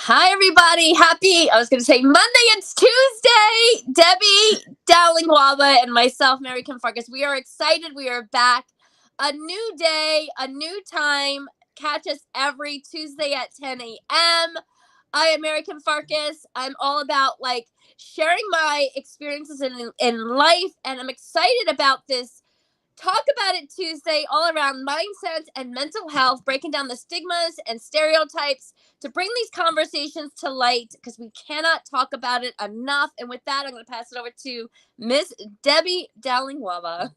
Hi, everybody. I was going to say Monday, it's Tuesday. Debbie, Dowling-Wahba, and myself, MaryKim Farkas. We are excited. We are back. A new day, a new time. Catch us every Tuesday at 10 a.m. I am MaryKim Farkas. I'm all about sharing my experiences in life, and I'm excited about this Talk About It Tuesday, all around mindset and mental health, breaking down the stigmas and stereotypes to bring these conversations to light because we cannot talk about it enough. And with that, I'm going to pass it over to Miss Debbie Dowling-Wahba.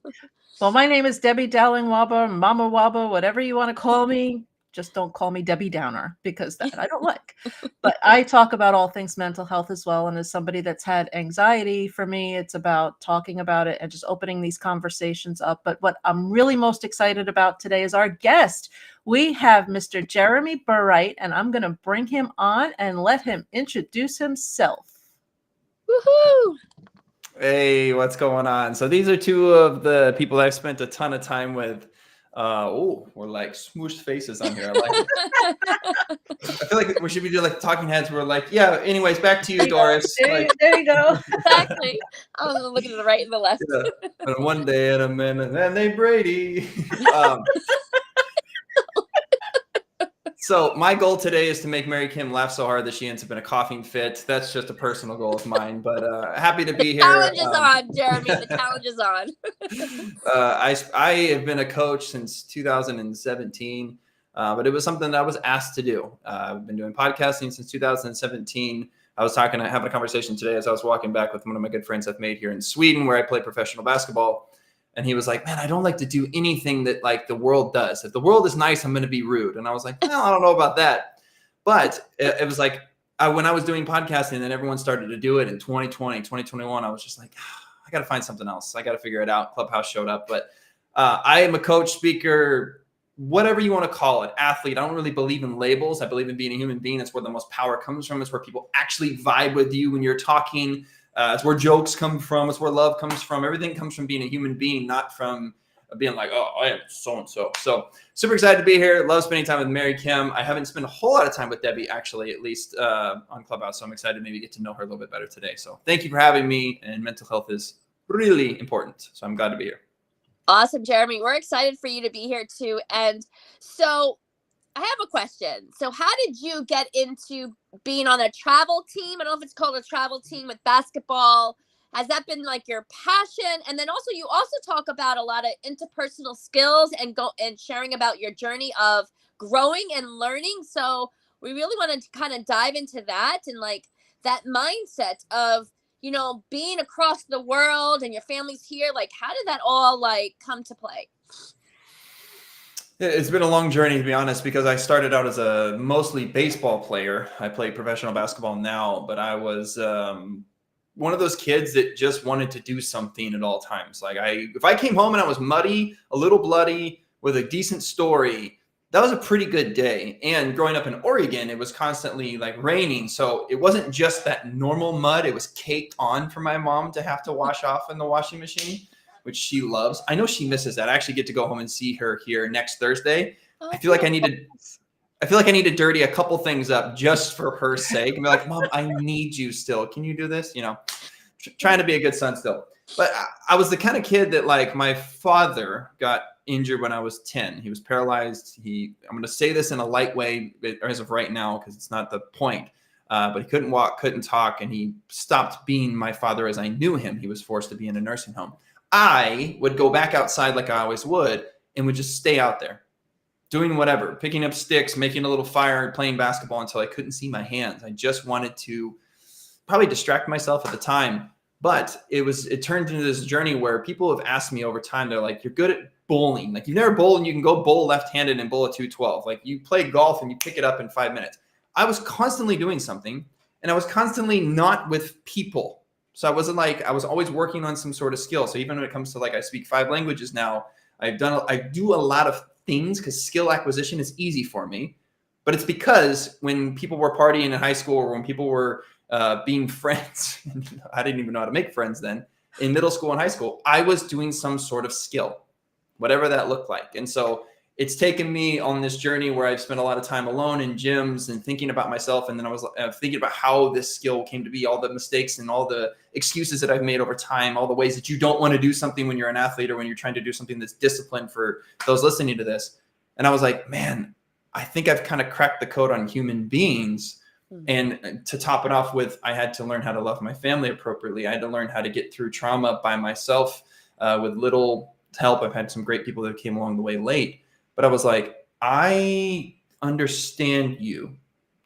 Well, my name is Debbie Dowling-Wahba, Mama Wahba, whatever you want to call me. Just don't call me Debbie Downer because that I don't like. But I talk about all things mental health as well. And as somebody that's had anxiety, for me, it's about talking about it and just opening these conversations up. But what I'm really most excited about today is our guest. We have Mr. Jeremy Burright, and I'm going to bring him on and let him introduce himself. Woohoo! Hey, what's going on? So these are two of the people I've spent a ton of time with. We're like smooshed faces on here. I like it. I feel like we should be doing like talking heads. We're like, yeah. Anyways, back to you, Doris. There you go. Exactly. I was looking to the right and the left. Yeah. And one day in a minute, and they Brady. So my goal today is to make MaryKim laugh so hard that she ends up in a coughing fit. That's just a personal goal of mine, but happy to be here. The challenge is on, Jeremy. The challenge is on. I have been a coach since 2017, but it was something that I was asked to do. I've been doing podcasting since 2017. I was having a conversation today as I was walking back with one of my good friends I've made here in Sweden, where I play professional basketball. And he was like, man, I don't like to do anything that like the world does. If the world is nice, I'm going to be rude. And I was like, well, I don't know about that. But it was like when I was doing podcasting and everyone started to do it in 2020, 2021, I was just like, I got to find something else. I got to figure it out. Clubhouse showed up. But I am a coach, speaker, whatever you want to call it, athlete. I don't really believe in labels. I believe in being a human being. It's where the most power comes from. It's where people actually vibe with you when you're talking. It's where jokes come from. It's where love comes from. Everything comes from being a human being, not from being like, oh, I am so-and-so. So super excited to be here. Love spending time with MaryKim. I haven't spent a whole lot of time with Debbie, actually, at least on Clubhouse. So I'm excited to maybe get to know her a little bit better today. So thank you for having me. And mental health is really important. So I'm glad to be here. Awesome, Jeremy. We're excited for you to be here too. And so I have a question. So how did you get into being on a travel team? I don't know if it's called a travel team with basketball. Has that been like your passion? And then also, you also talk about a lot of interpersonal skills and sharing about your journey of growing and learning. So we really want to kind of dive into that and like that mindset of, you know, being across the world and your family's here. Like, how did that all like come to play? It's been a long journey, to be honest, because I started out as a mostly baseball player. I play professional basketball now, but I was one of those kids that just wanted to do something at all times. Like if I came home and I was muddy, a little bloody, with a decent story, that was a pretty good day. And growing up in Oregon, it was constantly like raining. So it wasn't just that normal mud. It was caked on for my mom to have to wash off in the washing machine, which she loves. I know she misses that. I actually get to go home and see her here next Thursday. I feel like I need to dirty a couple things up just for her sake and be like, Mom, I need you still. Can you do this? You know, trying to be a good son still. But I was the kind of kid that like my father got injured when I was 10. He was paralyzed. I'm going to say this in a light way as of right now, because it's not the point. But he couldn't walk, couldn't talk, and he stopped being my father as I knew him. He was forced to be in a nursing home. I would go back outside like I always would and would just stay out there doing whatever, picking up sticks, making a little fire, playing basketball until I couldn't see my hands. I just wanted to probably distract myself at the time. But it turned into this journey where people have asked me over time, they're like, you're good at bowling. Like, you've never bowled and you can go bowl left-handed and bowl a 212. Like, you play golf and you pick it up in 5 minutes. I was constantly doing something, and I was constantly not with people. So I wasn't like, I was always working on some sort of skill. So even when it comes to like, I speak 5 languages now, I do a lot of things because skill acquisition is easy for me. But it's because when people were partying in high school, or when people were being friends, I didn't even know how to make friends then, in middle school and high school, I was doing some sort of skill, whatever that looked like. And so it's taken me on this journey where I've spent a lot of time alone in gyms and thinking about myself. And then I was thinking about how this skill came to be, all the mistakes and all the excuses that I've made over time, all the ways that you don't want to do something when you're an athlete or when you're trying to do something that's disciplined for those listening to this. And I was like, man, I think I've kind of cracked the code on human beings. And to top it off with, I had to learn how to love my family appropriately. I had to learn how to get through trauma by myself with little help. I've had some great people that came along the way late. But I was like, I understand you.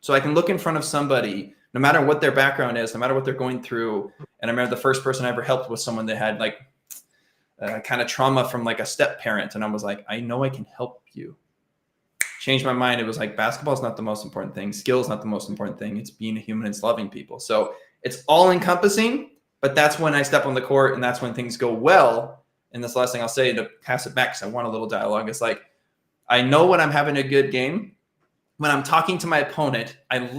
So I can look in front of somebody, no matter what their background is, no matter what they're going through. And I remember the first person I ever helped was someone that had like kind of trauma from like a step parent. And I was like, I know I can help you. Changed my mind. It was like, basketball is not the most important thing. Skill is not the most important thing. It's being a human and loving people. So it's all encompassing, but that's when I step on the court and that's when things go well. And this last thing I'll say to pass it back, because I want a little dialogue. It's like, I know when I'm having a good game, when I'm talking to my opponent, I'm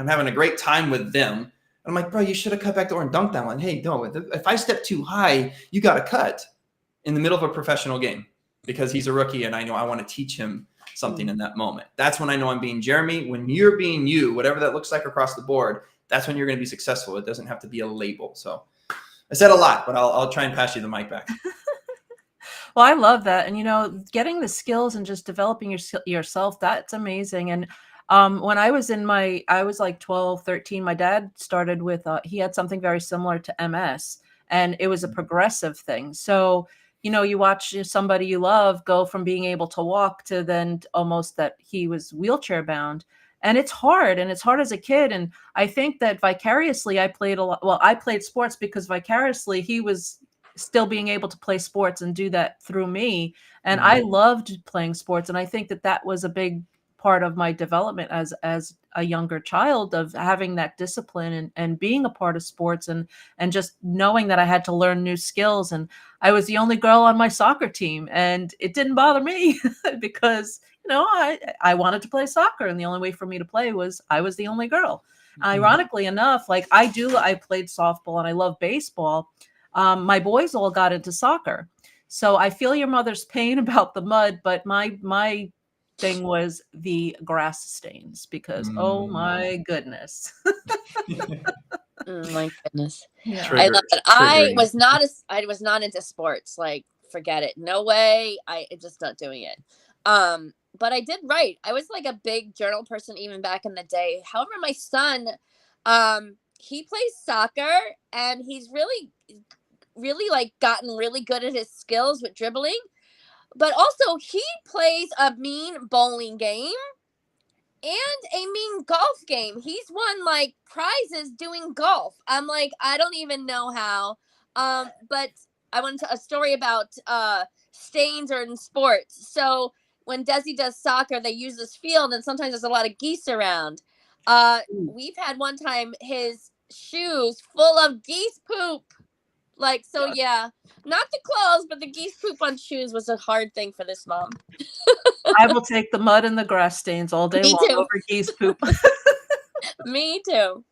having a great time with them. I'm like, bro, you should have cut back door and dunked that one. Hey, no, if I step too high, you got to cut in the middle of a professional game because he's a rookie and I know I want to teach him something in that moment. That's when I know I'm being Jeremy. When you're being you, whatever that looks like across the board, that's when you're going to be successful. It doesn't have to be a label. So I said a lot, but I'll try and pass you the mic back. Well, I love that. And, getting the skills and just developing yourself, that's amazing. And when I was like 12, 13, my dad started with, he had something very similar to MS, and it was a progressive thing. So, you watch somebody you love go from being able to walk to then almost that he was wheelchair bound. And it's hard as a kid. And I think that vicariously I played a lot. Well, I played sports because vicariously he was still being able to play sports and do that through me. And I loved playing sports. And I think that that was a big part of my development as a younger child, of having that discipline and being a part of sports and just knowing that I had to learn new skills. And I was the only girl on my soccer team, and it didn't bother me because, I wanted to play soccer. And the only way for me to play was I was the only girl. Ironically enough, like I played softball and I love baseball. My boys all got into soccer. So I feel your mother's pain about the mud, but my thing was the grass stains because, oh my goodness. Oh my goodness. Yeah. I love it. I was not into sports. Like, forget it. No way. I'm just not doing it. But I did write. I was like a big journal person even back in the day. However, my son, he plays soccer and he's really like gotten really good at his skills with dribbling, but also he plays a mean bowling game and a mean golf game. He's won like prizes doing golf. I'm like, I don't even know how. But I wanted a story about stains or in sports. So when Desi does soccer, they use this field and sometimes there's a lot of geese around. We've had one time his shoes full of geese poop. Like, so yeah, not the clothes, but the geese poop on shoes was a hard thing for this mom. I will take the mud and the grass stains all day long over geese poop. Me too.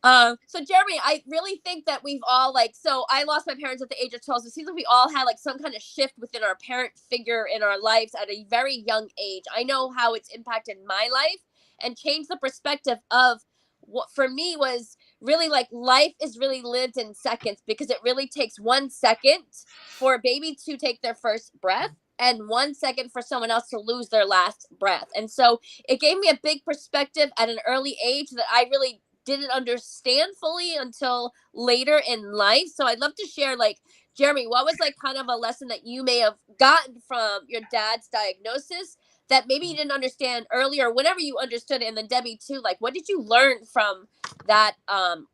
So Jeremy, I really think that we've all so I lost my parents at the age of 12. So it seems like we all had like some kind of shift within our parent figure in our lives at a very young age. I know how it's impacted my life and changed the perspective of what for me was really like life is really lived in seconds, because it really takes 1 second for a baby to take their first breath and 1 second for someone else to lose their last breath. And so it gave me a big perspective at an early age that I really didn't understand fully until later in life. So I'd love to share, like, Jeremy, what was like kind of a lesson that you may have gotten from your dad's diagnosis that maybe you didn't understand earlier, whenever you understood it? And then Debbie too, like, what did you learn from that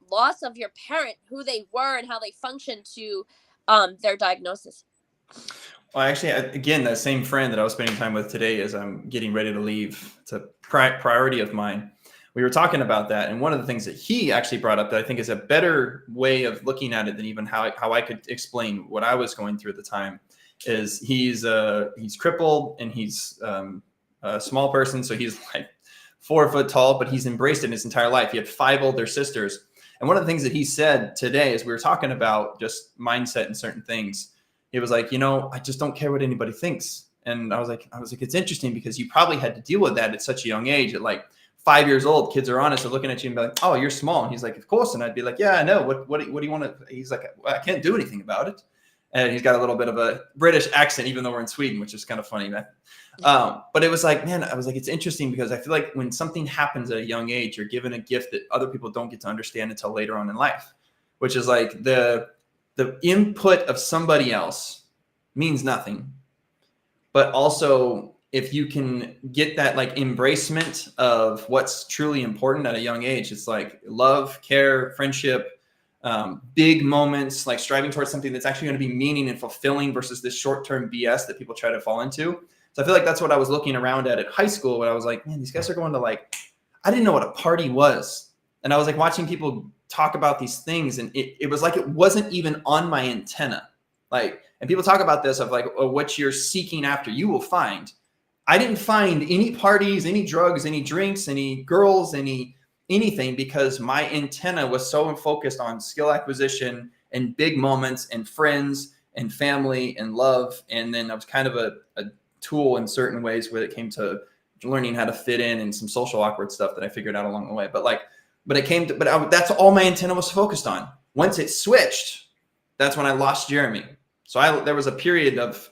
loss of your parent, who they were and how they functioned to their diagnosis? Well, actually, again, that same friend that I was spending time with today as I'm getting ready to leave, it's a priority of mine. We were talking about that. And one of the things that he actually brought up that I think is a better way of looking at it than even how I could explain what I was going through at the time is he's crippled and he's a small person. So he's like 4 foot tall, but he's embraced it his entire life. He had 5 older sisters. And one of the things that he said today as we were talking about just mindset and certain things, he was like, I just don't care what anybody thinks. And I was like, it's interesting because you probably had to deal with that at such a young age. At like 5 years old, kids are honest. They're looking at you and be like, oh, you're small. And he's like, of course. And I'd be like, yeah, I know. What do you want to? He's like, well, I can't do anything about it. And he's got a little bit of a British accent, even though we're in Sweden, which is kind of funny, man. But it was like, man, I was like, it's interesting because I feel like when something happens at a young age, you're given a gift that other people don't get to understand until later on in life, which is like the input of somebody else means nothing. But also, if you can get that like embracement of what's truly important at a young age, it's like love, care, friendship, big moments, like striving towards something that's actually going to be meaning and fulfilling versus this short-term BS that people try to fall into. So I feel like that's what I was looking around at high school when I was like, man, these guys are going to like, I didn't know what a party was. And I was like watching people talk about these things, and it was like it wasn't even on my antenna. Like, and people talk about this of like, oh, what you're seeking after, you will find. I didn't find any parties, any drugs, any drinks, any girls, anything, because my antenna was so focused on skill acquisition and big moments and friends and family and love. And then I was kind of a tool in certain ways when it came to learning how to fit in and some social awkward stuff that I figured out along the way. That's all my antenna was focused on. Once it switched, that's when I lost Jeremy. So there was a period of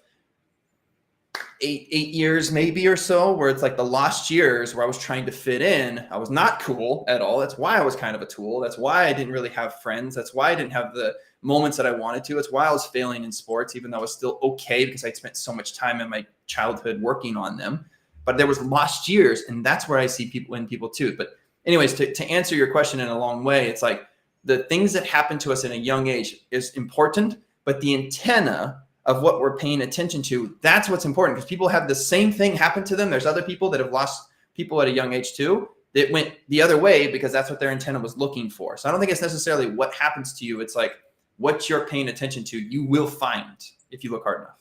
eight years maybe or so where it's like the lost years where I was trying to fit in. I was not cool at all. That's why I was kind of a tool. That's why I didn't really have friends. That's why I didn't have the moments that I wanted to. It's why I was failing in sports, even though I was still okay because I spent so much time in my childhood working on them. But there was lost years, and that's where I see people too. But anyways, to answer your question in a long way, it's like the things that happen to us in a young age is important, but the antenna of what we're paying attention to, that's what's important, because people have the same thing happen to them. There's other people that have lost people at a young age too that went the other way because that's what their antenna was looking for. So I don't think it's necessarily what happens to you. It's like what you're paying attention to, you will find if you look hard enough.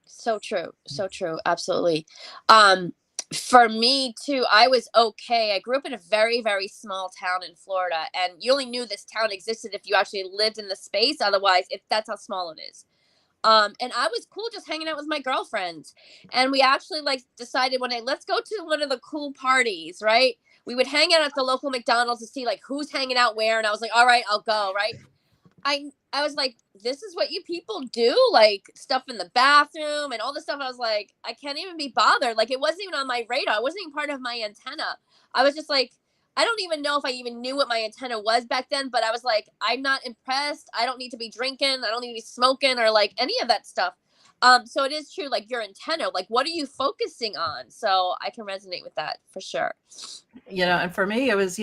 So true. So true. Absolutely. For me too, I was okay. I grew up in a very, very small town in Florida, and you only knew this town existed if you actually lived in the space. Otherwise, that's how small it is. And I was cool just hanging out with my girlfriends. And we actually like decided one day, let's go to one of the cool parties, right? We would hang out at the local McDonald's to see like who's hanging out where. And I was like, all right, I'll go, right? I was like, this is what you people do, like stuff in the bathroom and all this stuff. I was like, I can't even be bothered. Like, it wasn't even on my radar. It wasn't even part of my antenna. I was just like, I don't even know if I even knew what my antenna was back then, but I was like, I'm not impressed. I don't need to be drinking. I don't need to be smoking or like any of that stuff. So it is true, like your antenna, like what are you focusing on? So I can resonate with that for sure. And for me, it was,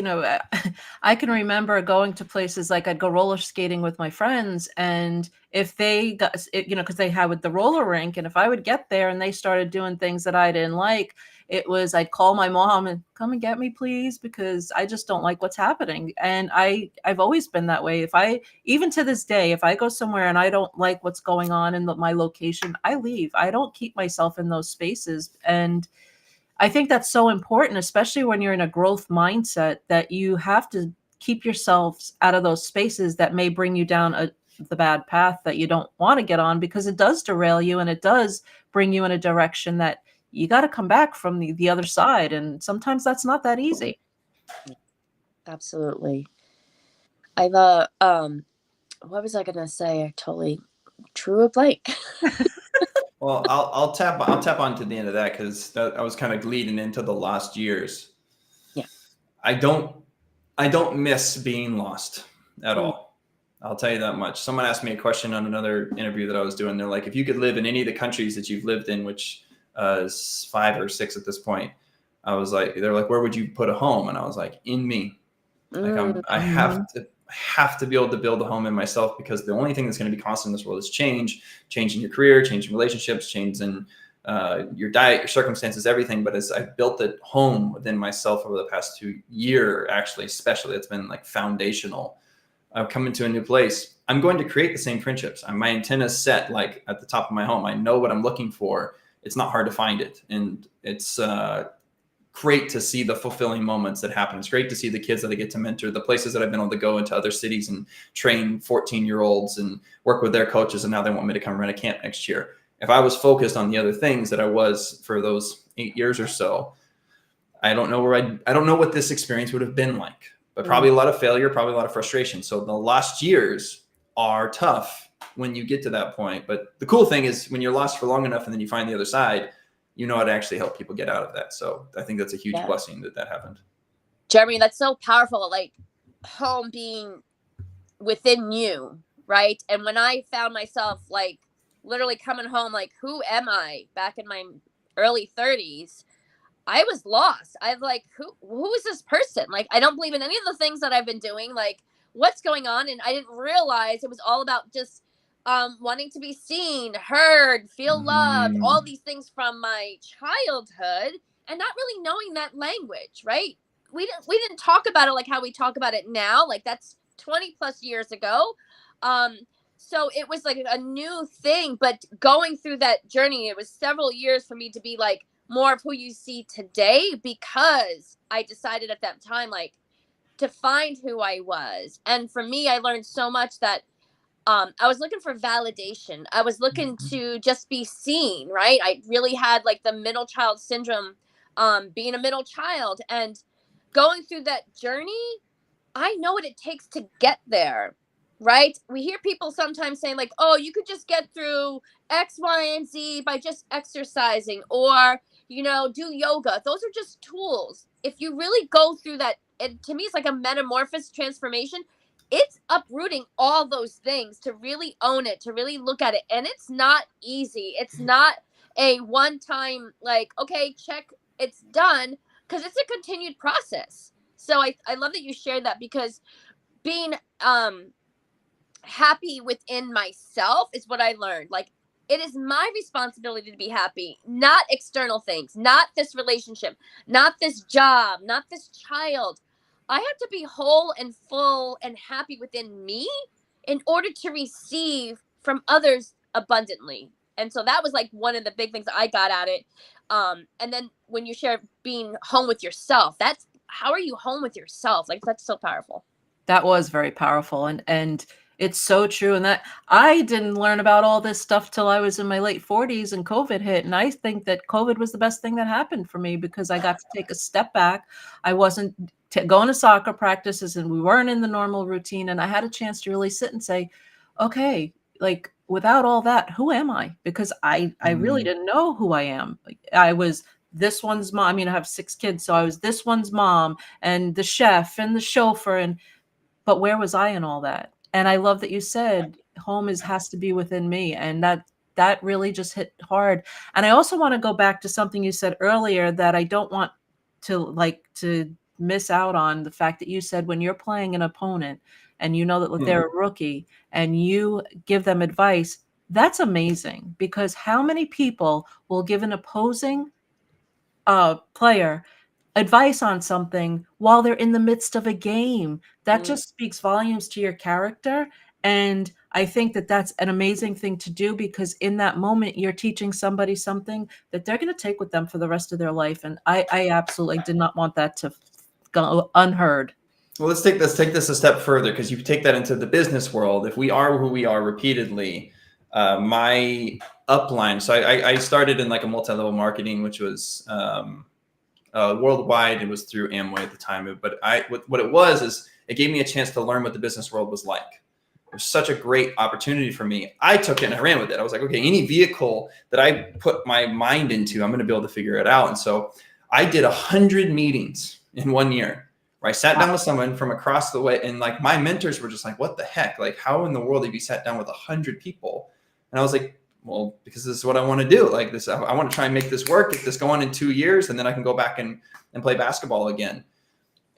I can remember going to places like I'd go roller skating with my friends, and if they got, because they had with the roller rink, and if I would get there and they started doing things that I didn't like, it was, I'd call my mom and come and get me, please, because I just don't like what's happening. And I've always been that way. Even to this day, if I go somewhere and I don't like what's going on in my location, I leave. I don't keep myself in those spaces. And I think that's so important, especially when you're in a growth mindset, that you have to keep yourselves out of those spaces that may bring you down the bad path that you don't want to get on, because it does derail you and it does bring you in a direction that you got to come back from the other side. And sometimes that's not that easy. Absolutely. What was I going to say? I totally drew a blank. Well, I'll tap onto the end of that, because I was kind of leading into the lost years. Yeah. I don't miss being lost at all. I'll tell you that much. Someone asked me a question on another interview that I was doing. They're like, if you could live in any of the countries that you've lived in, which is 5 or 6 at this point, they're like, where would you put a home? And I was like, in me. Like I have to be able to build a home in myself, because the only thing that's going to be constant in this world is change in your career, change in relationships, change in your diet, your circumstances, everything. But as I've built a home within myself over the past 2 years, actually, especially, it's been like foundational. I've come into a new place. I'm going to create the same friendships. My antenna's set like at the top of my home. I know what I'm looking for. It's not hard to find it. And it's great to see the fulfilling moments that happen. It's great to see the kids that I get to mentor, the places that I've been able to go into other cities and train 14-year-olds and work with their coaches. And now they want me to come run a camp next year. If I was focused on the other things that I was for those 8 years or so, I don't know I don't know what this experience would have been like, but probably a lot of failure, probably a lot of frustration. So the lost years are tough when you get to that point. But the cool thing is when you're lost for long enough and then you find the other side, you know how to actually help people get out of that. So I think that's a huge blessing that happened. Jeremy, that's so powerful. Like home being within you, right? And when I found myself like literally coming home, like, who am I back in my early 30s? I was lost. I was like, who is this person? Like, I don't believe in any of the things that I've been doing. Like, what's going on? And I didn't realize it was all about just wanting to be seen, heard, feel loved, all these things from my childhood, and not really knowing that language, right? We didn't talk about it like how we talk about it now. Like, that's 20 plus years ago. So it was like a new thing, but going through that journey, it was several years for me to be like more of who you see today, because I decided at that time, like, to find who I was. And for me, I learned so much that I was looking for validation. I was looking to just be seen, right? I really had like the middle child syndrome, being a middle child, and going through that journey, I know what it takes to get there, right? We hear people sometimes saying like, oh, you could just get through X, Y, and Z by just exercising, or, you know, do yoga. Those are just tools. If you really go through that, and to me, it's like a metamorphosis transformation. It's uprooting all those things to really own it, to really look at it. And it's not easy. It's not a one-time, like, okay, check, it's done, because it's a continued process. So I love that you shared that, because being happy within myself is what I learned. Like, it is my responsibility to be happy, not external things, not this relationship, not this job, not this child. I have to be whole and full and happy within me in order to receive from others abundantly. And so that was like one of the big things I got at it. And then when you share being home with yourself, that's, how are you home with yourself? Like, that's so powerful. That was very powerful. And it's so true. And that I didn't learn about all this stuff till I was in my late 40s and COVID hit. And I think that COVID was the best thing that happened for me, because I got to take a step back. I wasn't going to soccer practices and we weren't in the normal routine. And I had a chance to really sit and say, okay, like, without all that, who am I? Because I really didn't know who I am. Like, I was this one's mom. I mean, I have 6 kids, so I was this one's mom and the chef and the chauffeur, but where was I in all that? And I love that you said home has to be within me, and that really just hit hard. And I also want to go back to something you said earlier that I don't want to miss out on, the fact that you said when you're playing an opponent and you know that they're a rookie and you give them advice, that's amazing, because how many people will give an opposing player advice on something while they're in the midst of a game? That just speaks volumes to your character. And I think that that's an amazing thing to do, because in that moment, you're teaching somebody something that they're going to take with them for the rest of their life. And I absolutely did not want that to go unheard. Well, let's take this a step further, because you take that into the business world. If we are who we are repeatedly, my upline. So I started in like a multi-level marketing, which was worldwide. It was through Amway at the time. But what it was is it gave me a chance to learn what the business world was like. It was such a great opportunity for me. I took it and I ran with it. I was like, okay, any vehicle that I put my mind into, I'm going to be able to figure it out. And so I did 100 meetings in 1 year, where I sat down with someone from across the way. And like, my mentors were just like, what the heck? Like, how in the world have you sat down with 100 people? And I was like, well, because this is what I want to do. Like this, I want to try and make this work, get this going in 2 years, and then I can go back and play basketball again.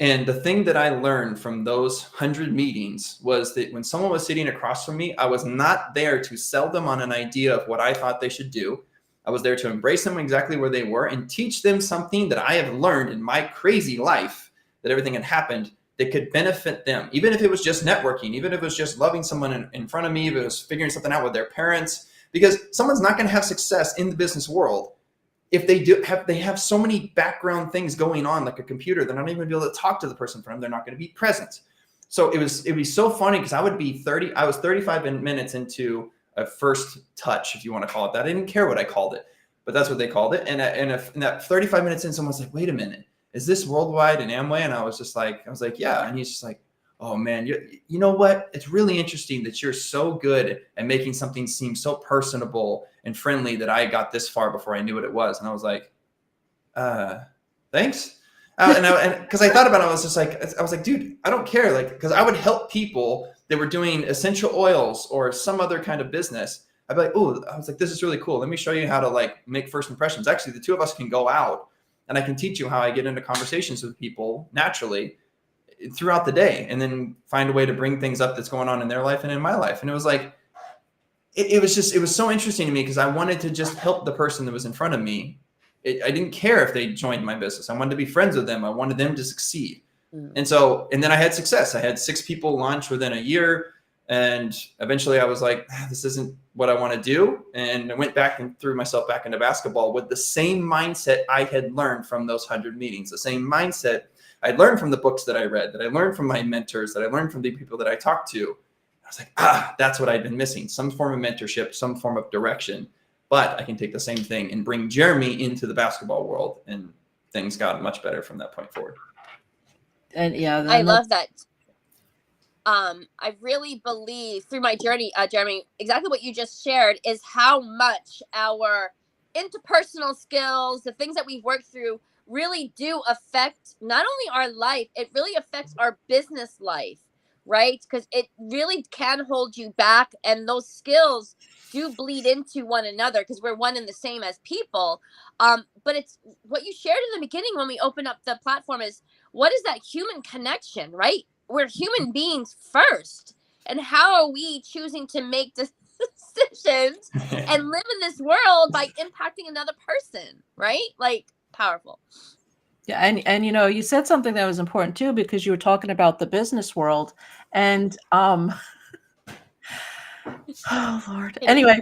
And the thing that I learned from those 100 meetings was that when someone was sitting across from me, I was not there to sell them on an idea of what I thought they should do. I was there to embrace them exactly where they were and teach them something that I have learned in my crazy life, that everything had happened that could benefit them. Even if it was just networking, even if it was just loving someone in front of me, if it was figuring something out with their parents, because someone's not going to have success in the business world if they have so many background things going on, like a computer. They're not even going to be able to talk to the person in front of them. They're not going to be present. So it would be so funny, because I was 35 minutes into a first touch, if you want to call it that. I didn't care what I called it, but that's what they called it. And in that 35 minutes in, someone's like, wait a minute, is this worldwide in Amway? And I was like, yeah. And he's just like, oh man, you know what? It's really interesting that you're so good at making something seem so personable and friendly that I got this far before I knew what it was. And I was like, thanks. And because I thought about it, I was like, dude, I don't care. Like, because I would help people that were doing essential oils or some other kind of business. I'd be like, oh, I was like, this is really cool. Let me show you how to like make first impressions. Actually, the two of us can go out and I can teach you how I get into conversations with people naturally throughout the day, and then find a way to bring things up that's going on in their life and in my life. And it was like, it was so interesting to me because I wanted to just help the person that was in front of me. I didn't care if they joined my business. I wanted to be friends with them. I wanted them to succeed. And then I had success. I had 6 people launch within a year. And eventually I was like, this isn't what I want to do. And I went back and threw myself back into basketball with the same mindset I had learned from those 100 meetings, the same mindset I learned from the books that I read, that I learned from my mentors, that I learned from the people that I talked to. I was like, that's what I'd been missing. Some form of mentorship, some form of direction. But I can take the same thing and bring Jeremy into the basketball world. And things got much better from that point forward. And yeah, I love that. I really believe through my journey, Jeremy, exactly what you just shared is how much our interpersonal skills, the things that we've worked through, really do affect not only our life, it really affects our business life, right? Because it really can hold you back, and those skills do bleed into one another because we're one and the same as people. But it's what you shared in the beginning when we opened up the platform is, what is that human connection, right? We're human beings first. And how are we choosing to make decisions and live in this world by impacting another person, right? Like, powerful. Yeah, and you know, you said something that was important too, because you were talking about the business world, and oh Lord. Anyway,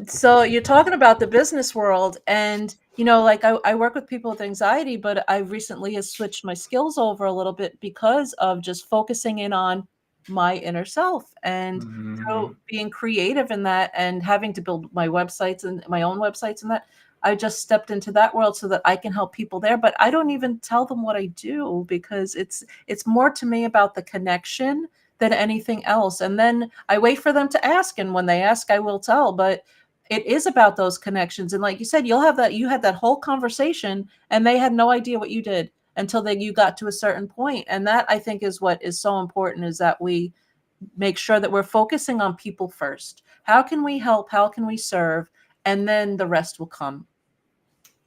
so you're talking about the business world, and you know, like I work with people with anxiety, but I recently has switched my skills over a little bit because of just focusing in on my inner self, and so being creative in that, and having to build my websites and my own websites and that. I just stepped into that world so that I can help people there, but I don't even tell them what I do because it's more to me about the connection than anything else. And then I wait for them to ask, and when they ask, I will tell. But it is about those connections. And like you said, you had that whole conversation, and they had no idea what you did until you got to a certain point. And that, I think, is what is so important, is that we make sure that we're focusing on people first. How can we help? How can we serve? And then the rest will come.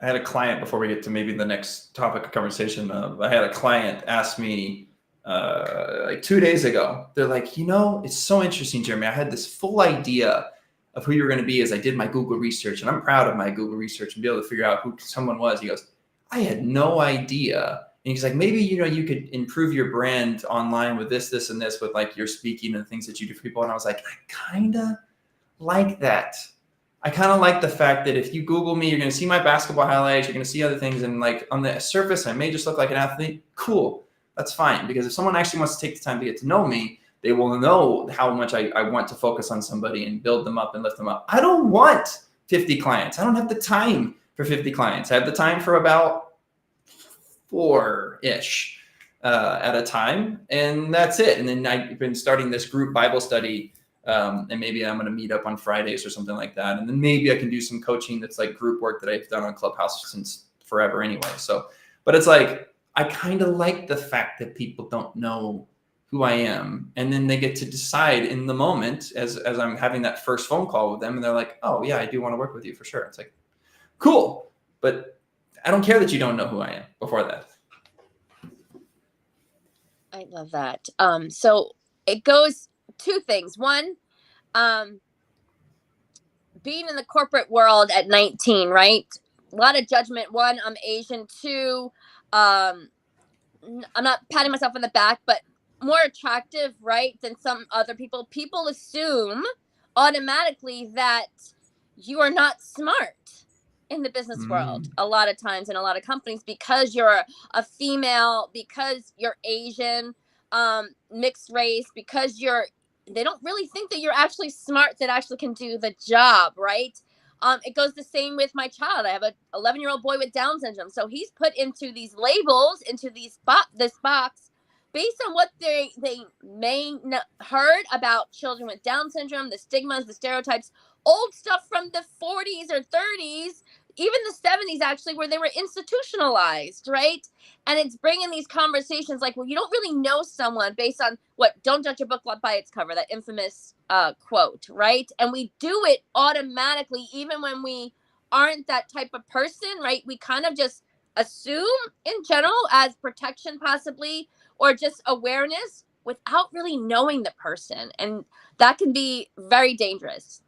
I had a client, before we get to maybe the next topic of conversation, I had a client ask me like 2 days ago. They're like, you know, it's so interesting, Jeremy. I had this full idea of who you're going to be as I did my Google research. And I'm proud of my Google research and be able to figure out who someone was. He goes, I had no idea. And he's like, maybe, you know, you could improve your brand online with this, this, and this, with like your speaking and things that you do for people. And I was like, I kind of like that. I kind of like the fact that if you Google me, you're going to see my basketball highlights, you're going to see other things. And like on the surface, I may just look like an athlete. Cool. That's fine. Because if someone actually wants to take the time to get to know me, they will know how much I want to focus on somebody and build them up and lift them up. I don't want 50 clients. I don't have the time for 50 clients. I have the time for about 4-ish at a time. And that's it. And then I've been starting this group Bible study. And maybe I'm going to meet up on Fridays or something like that. And then maybe I can do some coaching that's like group work that I've done on Clubhouse since forever anyway. So, but it's like, I kind of like the fact that people don't know who I am. And then they get to decide in the moment as I'm having that first phone call with them. And they're like, oh yeah, I do want to work with you for sure. It's like, cool. But I don't care that you don't know who I am before that. I love that. So it goes 2 things. One, being in the corporate world at 19, right? A lot of judgment. 1, I'm Asian. 2, I'm not patting myself on the back, but more attractive, right, than some other people. People assume automatically that you are not smart in the business world a lot of times in a lot of companies because you're a female, because you're Asian, mixed race, because you're they don't really think that you're actually smart, that actually can do the job, right? It goes the same with my child. I have a 11-year-old boy with Down syndrome, so he's put into these labels, into this box, based on what they may heard about children with Down syndrome, the stigmas, the stereotypes, old stuff from the 40s or 30s, even the 70s, actually, where they were institutionalized, right? And it's bringing these conversations like, well, you don't really know someone based on what, don't judge a book by its cover, that infamous quote, right? And we do it automatically, even when we aren't that type of person, right? We kind of just assume in general, as protection possibly, or just awareness, without really knowing the person. And that can be very dangerous.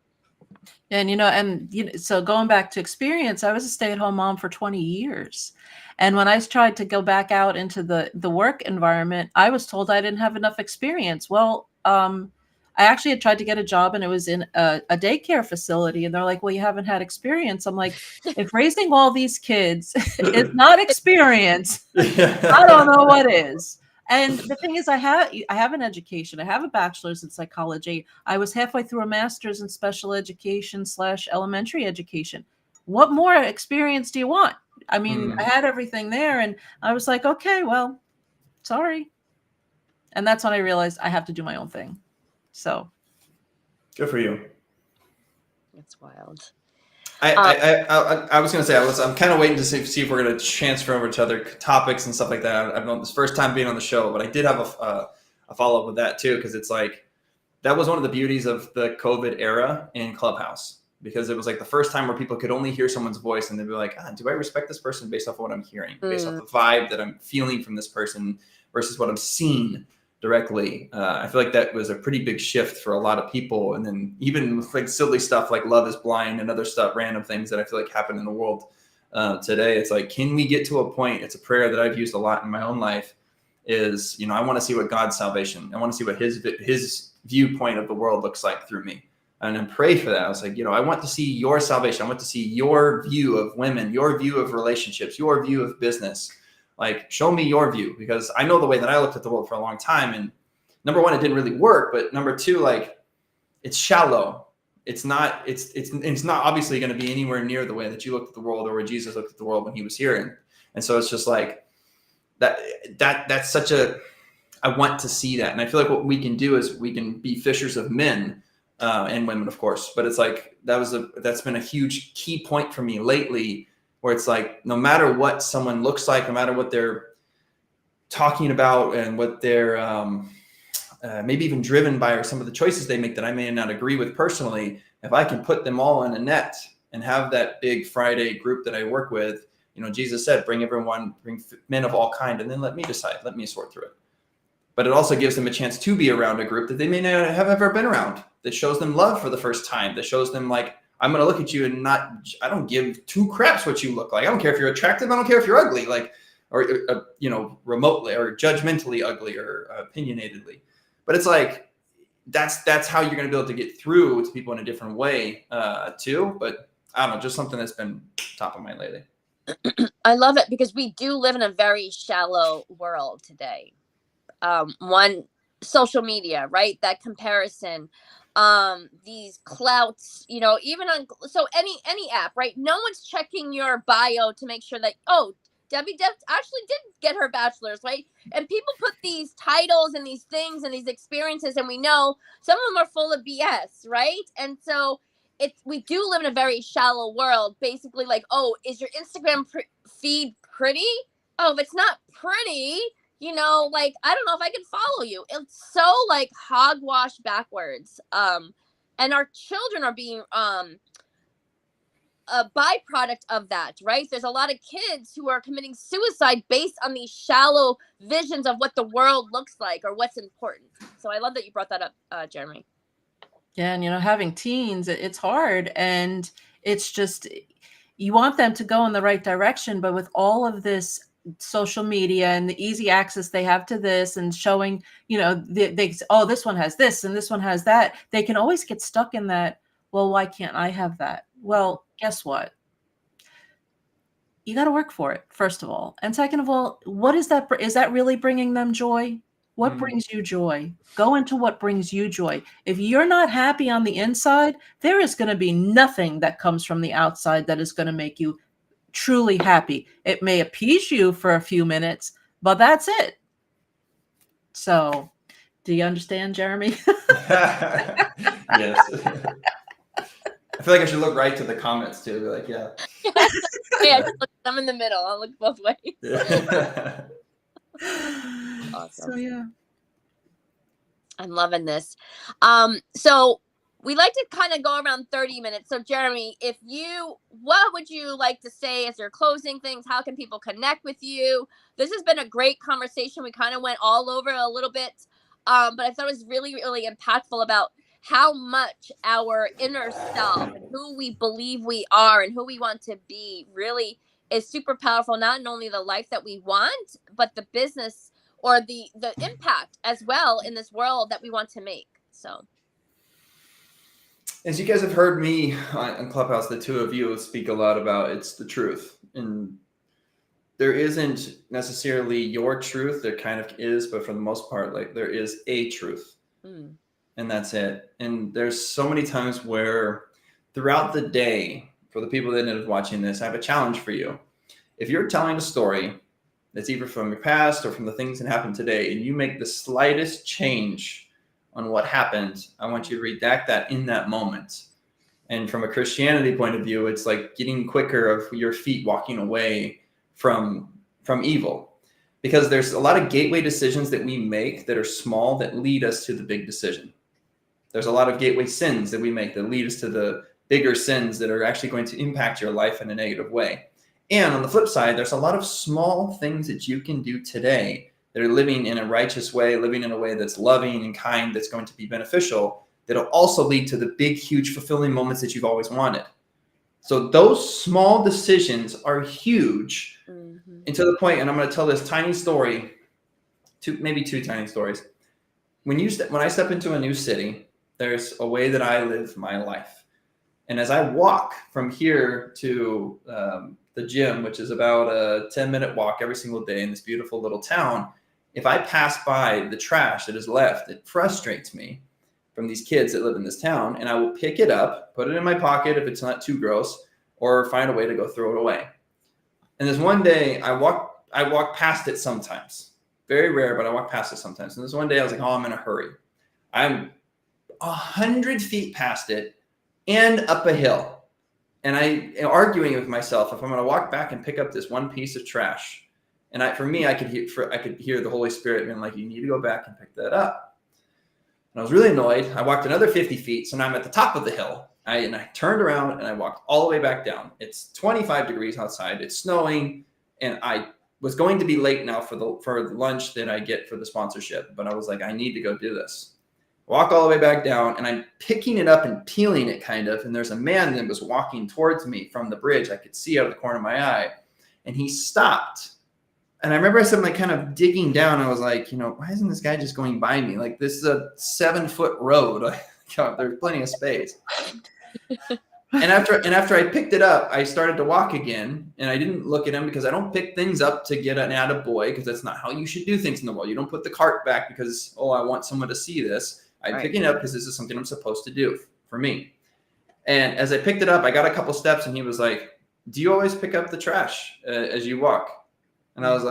And so going back to experience, I was a stay-at-home mom for 20 years. And when I tried to go back out into the work environment, I was told I didn't have enough experience. Well, I actually had tried to get a job, and it was in a daycare facility. And they're like, well, you haven't had experience. I'm like, if raising all these kids is not experience, I don't know what is. And the thing is, I have an education. I have a bachelor's in psychology. I was halfway through a master's in special education / elementary education. What more experience do you want? I mean, I had everything there, and I was like, okay, well, sorry. And that's when I realized I have to do my own thing. So good for you. That's wild. I was going to say, I'm kind of waiting to see if we're going to transfer over to other topics and stuff like that. I've known this first time being on the show, but I did have a follow up with that too, because it's like, that was one of the beauties of the COVID era in Clubhouse, because it was like the first time where people could only hear someone's voice and they'd be like, do I respect this person based off of what I'm hearing, based off the vibe that I'm feeling from this person versus what I'm seeing directly. I feel like that was a pretty big shift for a lot of people. And then even with like silly stuff like Love is Blind and other stuff, random things that I feel like happen in the world today. It's like, can we get to a point? It's a prayer that I've used a lot in my own life is, I want to see what God's salvation, I want to see what his viewpoint of the world looks like through me. And then pray for that. I was like, I want to see your salvation. I want to see your view of women, your view of relationships, your view of business. Like, show me your view, because I know the way that I looked at the world for a long time. And number one, it didn't really work. But number two, like, it's shallow. It's not obviously going to be anywhere near the way that you looked at the world or where Jesus looked at the world when he was here. And so it's just like that's such I want to see that. And I feel like what we can do is we can be fishers of men and women, of course. But it's like, that's been a huge key point for me lately, where it's like, no matter what someone looks like, no matter what they're talking about and what they're maybe even driven by, or some of the choices they make that I may not agree with personally, if I can put them all in a net and have that big Friday group that I work with, Jesus said, bring men of all kind, and then let me decide, let me sort through it. But it also gives them a chance to be around a group that they may not have ever been around, that shows them love for the first time, that shows them like, I'm going to look at you and I don't give two craps what you look like. I don't care if you're attractive. I don't care if you're ugly, like, or, remotely or judgmentally ugly or opinionatedly. But it's like, that's how you're going to be able to get through to people in a different way too. But I don't know, just something that's been top of mind lately. I love it, because we do live in a very shallow world today. One, social media, right? That comparison, these clouts, even on, so any app, right? No one's checking your bio to make sure that, Debbie actually did get her bachelor's, right? And people put these titles and these things and these experiences, and we know some of them are full of BS, right? And so we do live in a very shallow world, basically like, is your Instagram feed pretty? If it's not pretty, like, I don't know if I can follow you. It's so like hogwash backwards. And our children are being a byproduct of that, right? There's a lot of kids who are committing suicide based on these shallow visions of what the world looks like or what's important. So I love that you brought that up, Jeremy. Yeah, and having teens, it's hard, and it's just, you want them to go in the right direction, but with all of this social media and the easy access they have to this, and showing, this one has this and this one has that, they can always get stuck in that. Well, why can't I have that? Well, guess what? You got to work for it, first of all. And second of all, what is that? Is that really bringing them joy? What brings you joy? Go into what brings you joy. If you're not happy on the inside, there is going to be nothing that comes from the outside that is going to make you truly happy. It may appease you for a few minutes, but that's it. So, do you understand, Jeremy? Yes. I feel like I should look right to the comments too. Be like, yeah. Yeah, I'm in the middle. I'll look both ways. Yeah. Awesome. So yeah. I'm loving this. So we like to kind of go around 30 minutes. So Jeremy, what would you like to say as your closing things? How can people connect with you? This has been a great conversation. We kind of went all over a little bit. But I thought it was really, really impactful about how much our inner self and who we believe we are and who we want to be really is super powerful. Not only the life that we want, but the business or the impact as well in this world that we want to make. So, as you guys have heard me on Clubhouse, the two of you speak a lot about, it's the truth. And there isn't necessarily your truth. There kind of is, but for the most part, like there is a truth. And that's it. And there's so many times where throughout the day, for the people that are watching this, I have a challenge for you. If you're telling a story that's either from your past or from the things that happened today, and you make the slightest change on what happened, I want you to redact that in that moment. And from a Christianity point of view, it's like getting quicker of your feet walking away from evil. Because there's a lot of gateway decisions that we make that are small that lead us to the big decision. There's a lot of gateway sins that we make that lead us to the bigger sins that are actually going to impact your life in a negative way. And on the flip side, there's a lot of small things that you can do today that are living in a righteous way, living in a way that's loving and kind, that's going to be beneficial, that'll also lead to the big, huge, fulfilling moments that you've always wanted. So those small decisions are huge. And to the point, and I'm going to tell this tiny story, maybe two tiny stories. When I step into a new city, there's a way that I live my life. And as I walk from here to the gym, which is about a 10-minute walk every single day in this beautiful little town, if I pass by the trash that is left, it frustrates me from these kids that live in this town, and I will pick it up, put it in my pocket if it's not too gross, or find a way to go throw it away. And this one day, I walk past it sometimes. Very rare, but I walk past it sometimes. And this one day, I was like, oh, I'm in a hurry. I'm 100 feet past it and up a hill. And I am arguing with myself if I'm going to walk back and pick up this one piece of trash. And for me, I could hear the Holy Spirit being like, you need to go back and pick that up. And I was really annoyed. I walked another 50 feet. So now I'm at the top of the hill. And I turned around and I walked all the way back down. It's 25 degrees outside. It's snowing. And I was going to be late now for the lunch that I get for the sponsorship. But I was like, I need to go do this. Walk all the way back down, and I'm picking it up and peeling it kind of. And there's a man that was walking towards me from the bridge. I could see out of the corner of my eye. And he stopped. And I remember I said, like, kind of digging down. I was like, why isn't this guy just going by me? Like, this is a 7-foot road. There's plenty of space. And after I picked it up, I started to walk again, and I didn't look at him because I don't pick things up to get an attaboy, because that's not how you should do things in the world. You don't put the cart back because, I want someone to see this. I'm picking it up because this is something I'm supposed to do for me. And as I picked it up, I got a couple steps, and he was like, do you always pick up the trash as you walk? And I was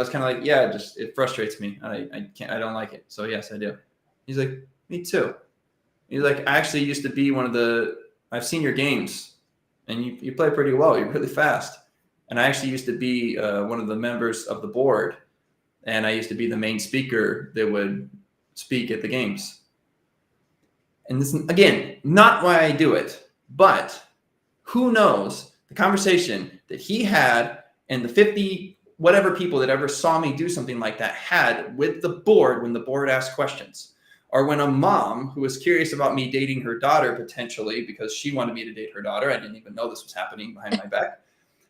kind of like, yeah, it frustrates me. I don't like it. So yes, I do. He's like, me too. He's like, I actually used to be I've seen your games, and you play pretty well. You're really fast. And I actually used to be one of the members of the board, and I used to be the main speaker that would speak at the games. And this, again, not why I do it, but who knows the conversation that he had and the 50 whatever people that ever saw me do something like that had with the board when the board asked questions. Or when a mom who was curious about me dating her daughter potentially because she wanted me to date her daughter. I didn't even know this was happening behind my back.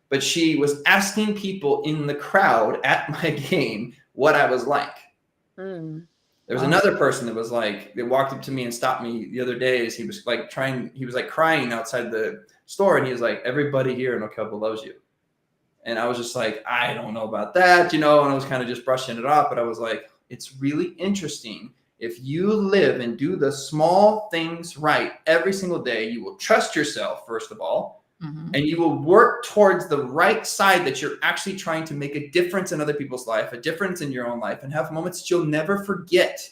But she was asking people in the crowd at my game what I was like. There was another person that was like, that walked up to me and stopped me the other day as he was like crying outside the store. And he was like, everybody here in Ocala loves you. And I was just like, I don't know about that, and I was kind of just brushing it off. But I was like, it's really interesting. If you live and do the small things right every single day, you will trust yourself, first of all, and you will work towards the right side that you're actually trying to make a difference in other people's life, a difference in your own life, and have moments that you'll never forget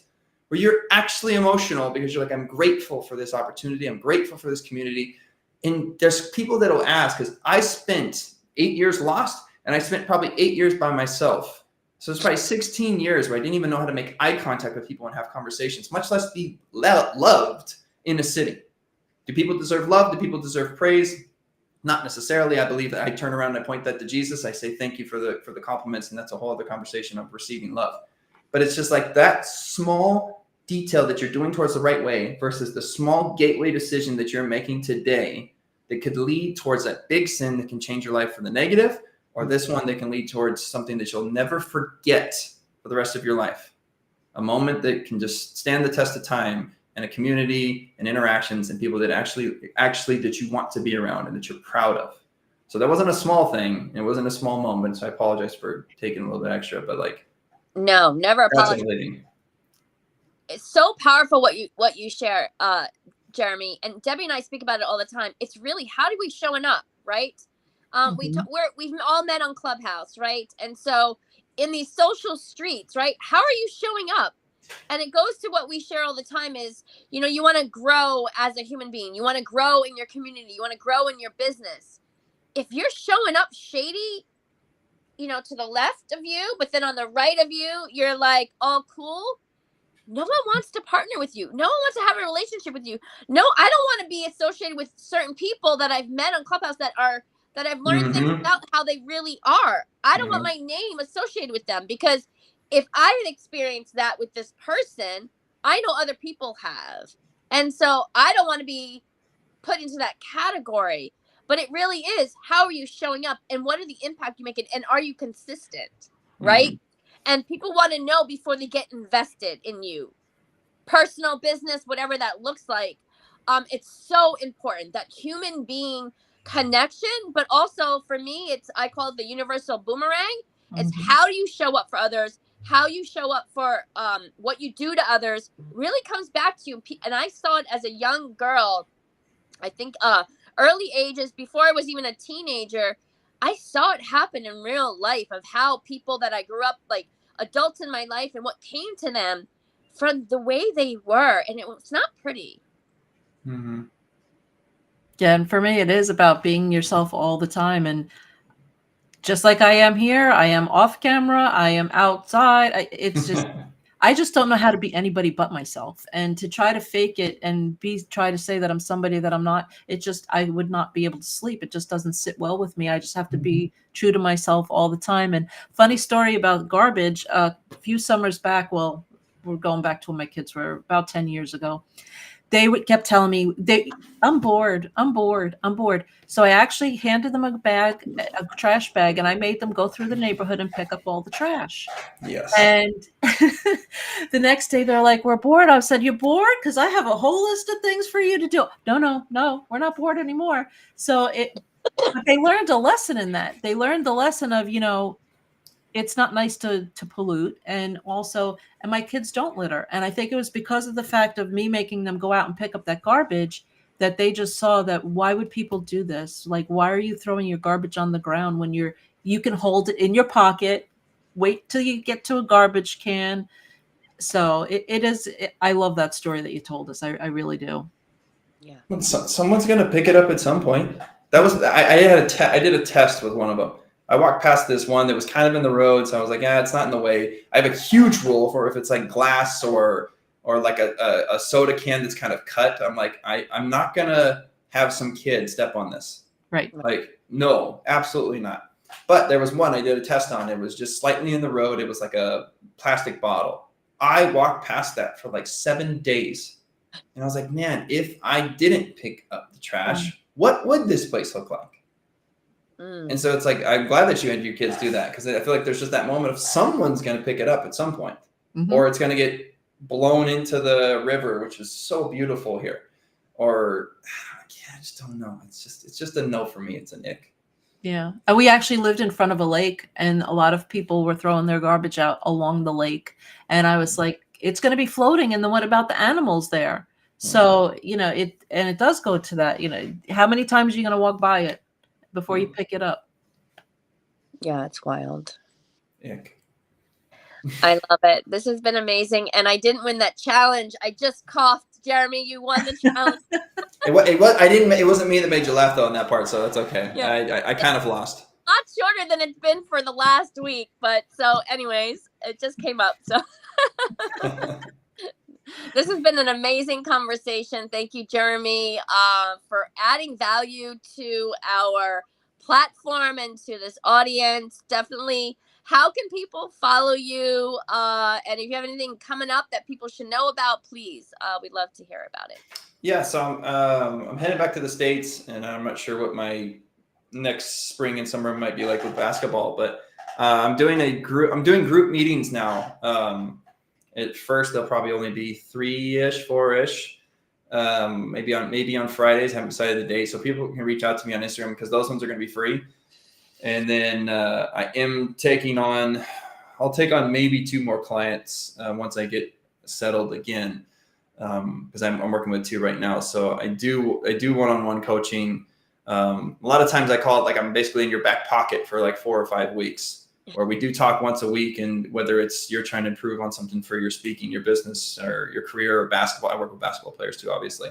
where you're actually emotional because you're like, I'm grateful for this opportunity. I'm grateful for this community. And there's people that will ask, because I spent 8 years lost, and I spent probably 8 years by myself. So it's probably 16 years where I didn't even know how to make eye contact with people and have conversations, much less be loved in a city. Do people deserve love? Do people deserve praise? Not necessarily. I believe that I turn around and I point that to Jesus. I say, thank you for the compliments. And that's a whole other conversation of receiving love. But it's just like that small detail that you're doing towards the right way versus the small gateway decision that you're making today that could lead towards that big sin that can change your life for the negative, or this one that can lead towards something that you'll never forget for the rest of your life. A moment that can just stand the test of time, and a community and interactions and people that actually that you want to be around and that you're proud of. So that wasn't a small thing. It wasn't a small moment. So I apologize for taking a little bit extra, but like, no, never apologize. It's so powerful what you share, Jeremy, and Debbie and I speak about it all the time. It's really, how do we showing up, right? We've all met on Clubhouse, right? And so in these social streets, right? How are you showing up? And it goes to what we share all the time is, you know, you want to grow as a human being. You want to grow in your community. You want to grow in your business. If you're showing up shady, you know, to the left of you, but then on the right of you, you're like all cool. No one wants to partner with you. No one wants to have a relationship with you. No, I don't want to be associated with certain people that I've met on Clubhouse that I've learned things about how they really are. I don't want my name associated with them, because if I had experienced that with this person, I know other people have. And so I don't want to be put into that category. But it really is, how are you showing up and what are the impact you make, and are you consistent, right? And people want to know before they get invested in you. Personal, business, whatever that looks like. It's so important, that human being connection, but also for me, I call it the universal boomerang. It's how do you show up for others, how you show up for what you do to others really comes back to you. And I saw it as a young girl, I think early ages, before I was even a teenager. I saw it happen in real life, of how people that I grew up, like adults in my life, and what came to them from the way they were. And it was not pretty. Yeah, and for me, it is about being yourself all the time. And just like I am here, I am off camera, I am outside. It's just, I just don't know how to be anybody but myself. And to try to fake it and try to say that I'm somebody that I'm not, I would not be able to sleep. It just doesn't sit well with me. I just have to be true to myself all the time. And funny story about garbage, a few summers back, well, we're going back to when my kids were about 10 years ago. They kept telling me, I'm bored. So I actually handed them a trash bag, and I made them go through the neighborhood and pick up all the trash. Yes. And the next day they're like, we're bored. I said, you're bored? Because I have a whole list of things for you to do. No, we're not bored anymore. So but they learned a lesson in that. They learned the lesson of, you know, it's not nice to pollute. And my kids don't litter. And I think it was because of the fact of me making them go out and pick up that garbage that they just saw that, why would people do this? Like, why are you throwing your garbage on the ground when you can hold it in your pocket, wait till you get to a garbage can. So I love that story that you told us. I really do. Yeah. Someone's going to pick it up at some point. I did a test with one of them. I walked past this one that was kind of in the road, so I was like, yeah, it's not in the way. I have a huge rule for if it's like glass or like a soda can that's kind of cut. I'm like, I'm not gonna have some kid step on this. Right. Like, no, absolutely not. But there was one I did a test on. It was just slightly in the road. It was like a plastic bottle. I walked past that for like 7 days. And I was like, man, if I didn't pick up the trash, what would this place look like? And so it's like, I'm glad that you and your kids do that, because I feel like there's just that moment of someone's going to pick it up at some point, or it's going to get blown into the river, which is so beautiful here. Or I just don't know. It's just a no for me. It's an ick. Yeah. And we actually lived in front of a lake, and a lot of people were throwing their garbage out along the lake. And I was like, it's going to be floating. And then what about the animals there? So, it does go to that, how many times are you going to walk by it before you pick it up? Yeah, it's wild. Ick. I love it. This has been amazing. And I didn't win that challenge. I just coughed. Jeremy, you won the challenge. It wasn't me that made you laugh though in that part, so that's okay. Yeah. I kind of lost. A lot shorter than it's been for the last week, but so anyways, it just came up. So this has been an amazing conversation. Thank you, Jeremy, for adding value to our platform and to this audience. Definitely. How can people follow you? And if you have anything coming up that people should know about, please, we'd love to hear about it. Yeah, so I'm headed back to the States, and I'm not sure what my next spring and summer might be like with basketball, but I'm doing group meetings now. At first, they'll probably only be 3-ish, 4-ish, maybe on Fridays. Haven't decided the date, so people can reach out to me on Instagram because those ones are going to be free. And then I'll take on maybe 2 more clients once I get settled again, because I'm working with 2 right now. So I do one-on-one coaching. A lot of times I call it like I'm basically in your back pocket for like 4 or 5 weeks, where we do talk once a week. And whether it's you're trying to improve on something for your speaking, your business, or your career, or basketball, I work with basketball players too, obviously.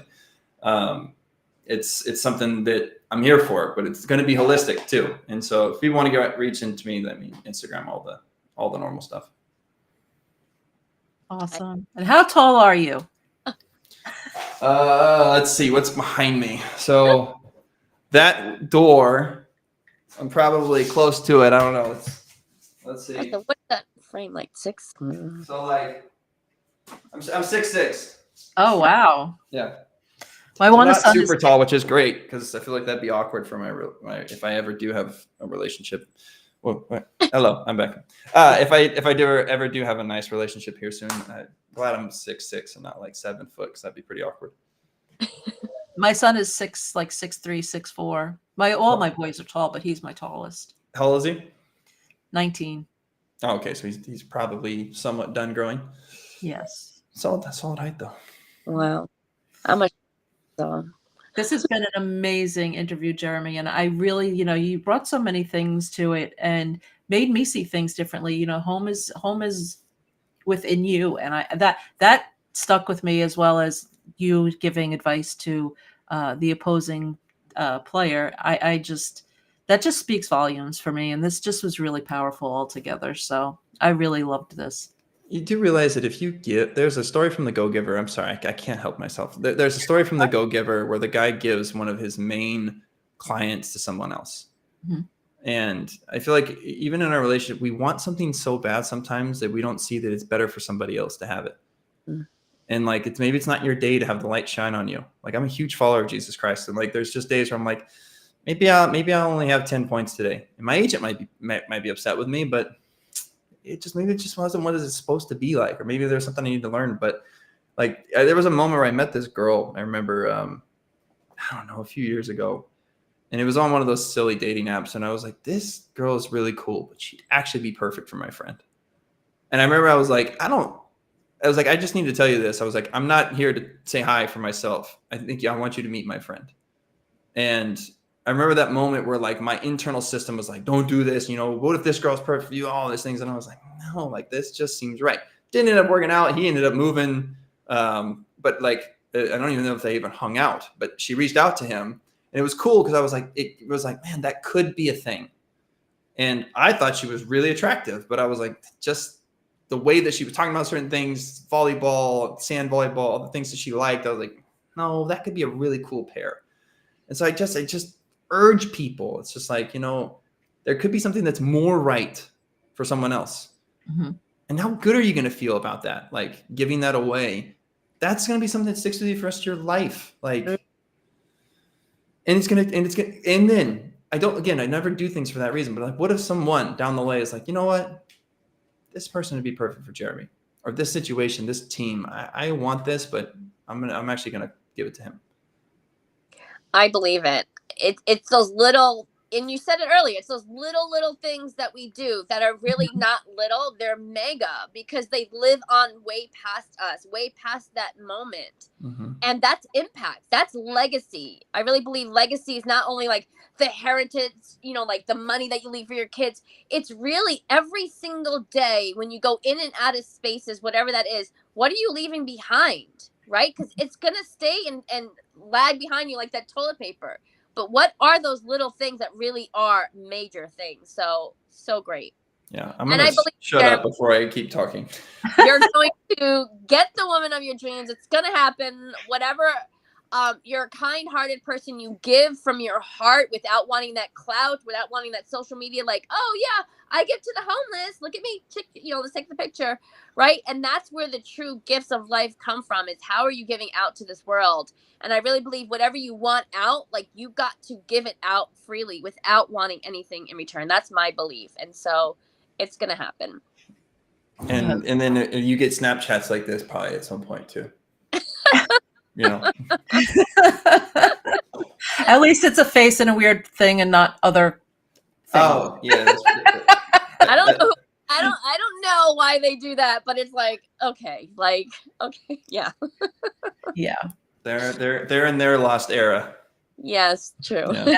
It's something that I'm here for, but it's going to be holistic too. And so if you want to reach into me, Instagram, all the normal stuff. Awesome. And how tall are you? Let's see what's behind me. So that door, I'm probably close to it. I don't know. Let's see. So what's that frame, like 6? So like, I'm 6'6". Oh, wow. Yeah. My Not super tall, which is great because I feel like that'd be awkward for my if I ever do have a relationship. Well, hello, I'm back. If I ever do have a nice relationship here soon, I'm glad I'm 6'6" and not like 7 foot, because that'd be pretty awkward. My son is 6'3", 6'4". All my boys are tall, but he's my tallest. How old is he? 19. Oh, okay, so he's probably somewhat done growing. Yes. Solid height though. Wow. How much? So. This has been an amazing interview, Jeremy. And I really, you brought so many things to it and made me see things differently. Home is within you. And that stuck with me, as well as you giving advice to the opposing player. That just speaks volumes for me. And this just was really powerful altogether. So I really loved this. You do realize that if you there's a story from The Go-Giver. I'm sorry, I can't help myself. There's a story from The Go-Giver where the guy gives one of his main clients to someone else. Mm-hmm. And I feel like even in our relationship, we want something so bad sometimes that we don't see that it's better for somebody else to have it. Mm-hmm. And like, maybe it's not your day to have the light shine on you. Like, I'm a huge follower of Jesus Christ. And like, there's just days where I'm like, maybe I'll only have 10 points today. And my agent might be upset with me, but it just wasn't what it's supposed to be like, or maybe there's something I need to learn. But like, there was a moment where I met this girl. I remember, I don't know, a few years ago, and it was on one of those silly dating apps. And I was like, this girl is really cool, but she'd actually be perfect for my friend. And I remember I was like, I just need to tell you this. I was like, I'm not here to say hi for myself. I want you to meet my friend. And I remember that moment where like my internal system was like, don't do this. What if this girl's perfect for you? All these things. And I was like, no, like this just seems right. Didn't end up working out. He ended up moving. But like, I don't even know if they even hung out, but she reached out to him, and it was cool because it was like, man, that could be a thing. And I thought she was really attractive, but I was like, just the way that she was talking about certain things, volleyball, sand volleyball, all the things that she liked. I was like, no, that could be a really cool pair. And so I just urge people. It's just like, there could be something that's more right for someone else. Mm-hmm. And how good are you going to feel about that? Like, giving that away, that's going to be something that sticks with you for the rest of your life. Like, and then I never do things for that reason, but like, what if someone down the way is like, you know what, this person would be perfect for Jeremy, or this situation, this team. I want this, but I'm actually going to give it to him. I believe it. It's those little and you said it earlier, it's those little things that we do that are really not little, they're mega, because they live on way past us, way past that moment. Mm-hmm. And that's impact, that's legacy. I really believe legacy is not only like the heritage, you know, like the money that you leave for your kids. It's really every single day when you go in and out of spaces, whatever that is, what are you leaving behind, right? Because it's gonna stay and lag behind you like that toilet paper. But what are those little things that really are major things? So great. Yeah, I'm And gonna I believe, shut Jeremy, up before I keep talking. you're going to get the woman of your dreams. It's going to happen. Whatever, you're a kind-hearted person. You give from your heart without wanting that clout, without wanting that social media. Like, oh yeah, I give to the homeless. Look at me, you know, let's take the picture, right? And that's where the true gifts of life come from. Is how are you giving out to this world? And I really believe whatever you want out, like you got to give it out freely without wanting anything in return. That's my belief, and so it's going to happen. And then you get Snapchats like this probably at some point too. You know. At least it's a face and a weird thing and not other things. Oh yeah. I don't know. I don't know why they do that, but it's like okay, yeah. Yeah. They're in their lost era. Yes, true. Yeah.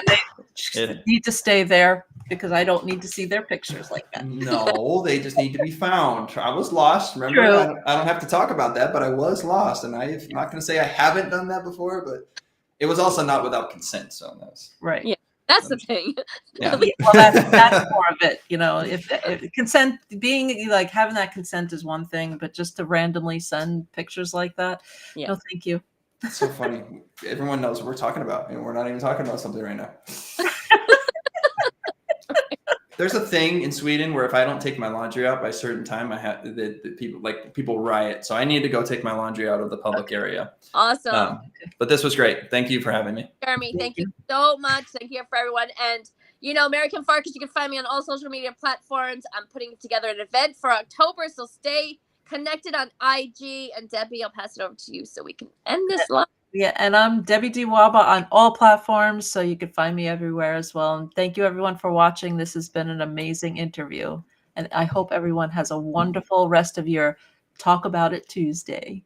And they need to stay there because I don't need to see their pictures like that. No, they just need to be found. I was lost. Remember, I don't have to talk about that, but I was lost, and I'm not going to say I haven't done that before, but it was also not without consent. So that's right. Yeah, that's the thing. Yeah. Well, that's more of it. You know, if consent, being like having that consent is one thing, but just to randomly send pictures like that, Yeah. no, thank you. It's so funny. Everyone knows what we're talking about, and we're not even talking about something right now. There's a thing in Sweden where if I don't take my laundry out by a certain time, I have the people riot. So I need to go take my laundry out of the public area. Awesome. But this was great. Thank you for having me. Jeremy, thank you so much. Thank you for everyone. And you know, MaryKim Farkas, you can find me on all social media platforms. I'm putting together an event for October, so stay connected on IG. And Debbie, I'll pass it over to you so we can end this live. Yeah, and I'm Debbie D. Wahba on all platforms, so you can find me everywhere as well. And thank you everyone for watching. This has been an amazing interview, and I hope everyone has a wonderful rest of your Talk About It Tuesday.